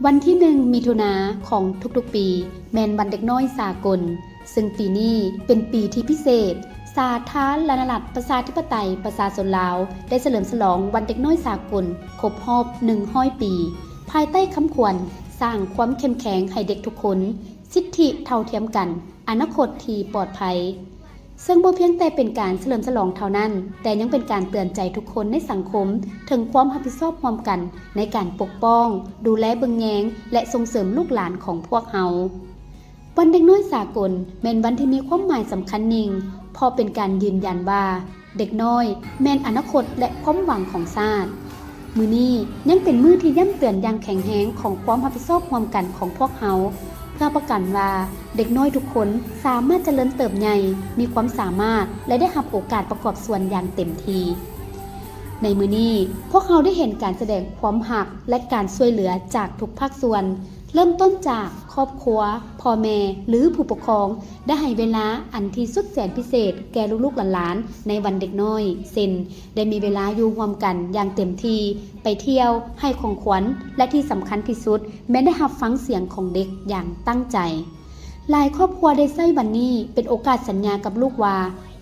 วันที่1มิถุนายนของทุกๆปีแม่นวันเด็กน้อยสากลซึ่งปีนี้เป็นปีที่พิเศษสาธารณรัฐประชาธิปไตยประชาชนลาวได้เฉลิมฉลองวันเด็กน้อยสากลครบรอบ100ปีภายใต้คำขวัญสร้างความเข้มแข็งให้เด็กทุกคนสิทธิเท่าเทียมกันอนาคตที่ปลอดภัยซึ่งบ่เพียงแต่เป็นการเฉลิมฉลองเท่านั้นแต่ยังเป็นการเตือนใจทุกคนในสังคมถึงความรับผิดชอบร่วมกันในการปกป้องดูแลเบิ่งแยงและส่งเสริมลูกหลานของพวกเฮาวันเด็กน้อยสากลแม่นวันที่มีความหมายสำคัญยิ่งเพราะเป็นการยืนยันว่าเด็กน้อยแม่นอนาคตและความหวังของชาติมื้อนี้ยังเป็นมื้อที่ย้ำเตือนอย่างแข็งแรงของความรับผิดชอบร่วมกันของพวกเฮาเพื่อประกันว่าเด็กน้อยทุกคนสามารถเจริญเติบใหญ่มีความสามารถและได้รับโอกาสประกอบส่วนอย่างเต็มที่ในมื้อนี้พวกเราได้เห็นการแสดงความรักและการช่วยเหลือจากทุกภาคส่วนเริ่มต้นจากครอบครัวพ่อแม่หรือผู้ปกครองได้ให้เวลาอันที่สุดแสนพิเศษแก่ลูกๆหลานๆในวันเด็กน้อยเช่นได้มีเวลาอยู่ร่วมกันอย่างเต็มที่ไปเที่ยวให้ของขวัญและที่สำคัญที่สุดแม้ได้รับฟังเสียงของเด็กอย่างตั้งใจหลายครอบครัวได้ใช้วันนี้เป็นโอกาสสัญญากับลูกว่า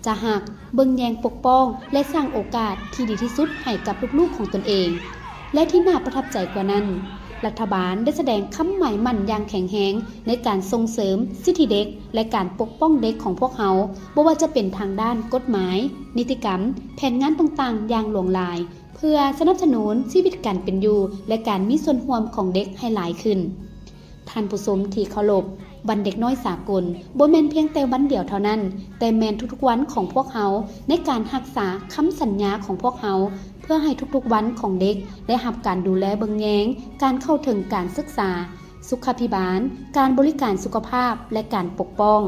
จะหักเบิ่งแยงปกป้องและสร้างโอกาสที่ดีที่สุดให้กับลูกๆของตนเองและที่น่าประทับใจกว่านั้นรัฐบาลได้แสดงคำหมายมั่นอย่างแข็งแรงในการส่งเสริมสิทธิเด็กและการปกป้องเด็กของพวกเขาบ่ว่าจะเป็นทางด้านกฎหมายนิติกรรมแผนงานต่างๆอย่างหลวงหลายเพื่อสนับสนุนชีวิตการเป็นอยู่และการมีส่วนร่วมของเด็กให้หลายขึ้นท่านผู้ชมที่เคารพวันเด็กน้อยสากลบ่แม่นเพียงแต่วันเดียวเท่านั้นแต่แม่นทุกๆวันของพวกเขาในการรักษาคำสัญญาของพวกเขาเพื่อให้ทุกๆวันของเด็กได้รับการดูแลเบิ่งแยงการเข้าถึงการศึกษาสุขาภิบาลการบริการสุขภาพและการปกป้อง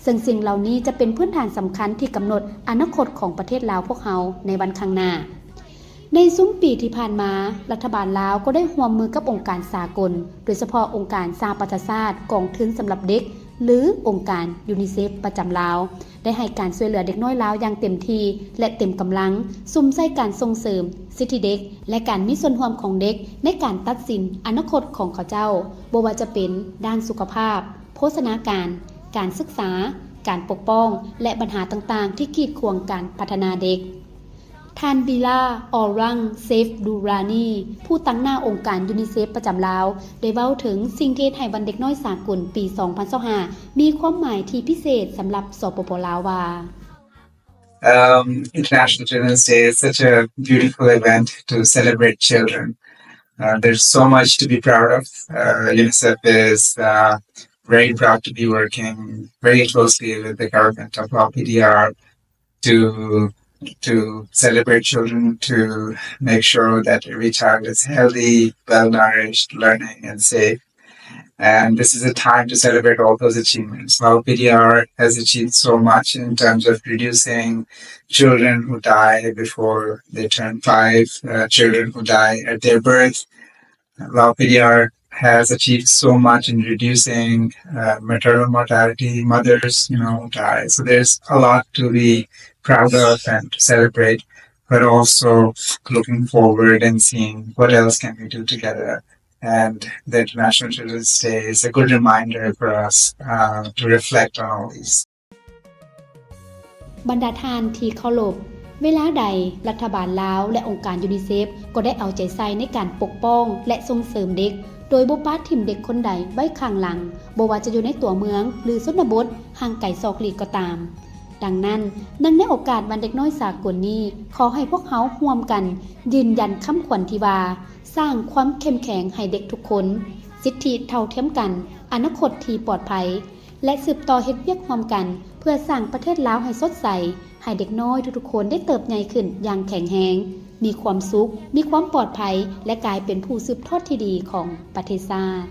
ซึ่งสิ่งเหล่านี้จะเป็นพื้นฐานสำคัญที่กำหนดอนาคตของประเทศลาวพวกเขาในวันข้างหน้าในซุ้มปีที่ผ่านมารัฐบาลลาวก็ได้ร่วมมือกับองค์การสากลโดยเฉพาะองค์การสหประชาชาติกองทุนสำหรับเด็กหรือองค์การยูนิเซฟประจำลาวได้ให้การช่วยเหลือเด็กน้อยลาวอย่างเต็มที่และเต็มกำลังซุ่มใส่การส่งเสริมสิทธิเด็กและการมีส่วนร่วมของเด็กในการตัดสินอนาคตของเขาเจ้าบ่ว่าจะเป็นด้านสุขภาพโภชนาการการศึกษาการปกป้องและปัญหาต่างๆที่กีดขวางการพัฒนาเด็กท่านบิลาออรังเซฟดูรานีผู้ตั้งหน้าองค์การยูนิเซฟประจำลาวได้เว้าถึงสิ่งที่ให้วันเด็กน้อยสากลปี 2025 มีความหมายที่พิเศษสำหรับสปป.ลาวว่า International Children's Day is such a beautiful event to celebrate children. There's so much to be proud of. UNICEF is very proud to be working very closely with the government of PDR to celebrate children, to make sure that every child is healthy, well-nourished, learning and safe. And this is a time to celebrate all those achievements. PDR has achieved so much in terms of reducing children who die before they turn 5, children who die at their birth. PDR has achieved so much in reducing maternal mortality, mothers, die. So there's a lot to be proud of and to celebrate, but also looking forward and seeing what else can we do together. And the International Children's Day is a good reminder for us to reflect on all these. บรรดาท่านที่เคารพเวลาใดรัฐบาลลาวและองค์การยูนิเซฟก็ได้เอาใจใส่ในการปกป้องและส่งเสริมเด็กโดยบ่ปาดถิ่มเด็กคนใดไว้ข้างหลังบ่ว่าจะอยู่ในตัวเมืองหรือชนบทห่างไกลซอกหลีกก็ตามดังนั้นในโอกาสวันเด็กน้อยสากลนี้ขอให้พวกเขาร่วมกันยืนยันคำขวัญที่ว่าสร้างความเข้มแข็งให้เด็กทุกคนสิทธิเท่าเทียมกันอนาคตที่ปลอดภัยและสืบต่อเฮ็ดเวียกร่วมกันเพื่อสร้างประเทศลาวให้สดใสให้เด็กน้อยทุกๆคนได้เติบใหญ่ขึ้นอย่างแข็งแรงมีความสุขมีความปลอดภัยและกลายเป็นผู้สืบทอดที่ดีของประเทศชาติ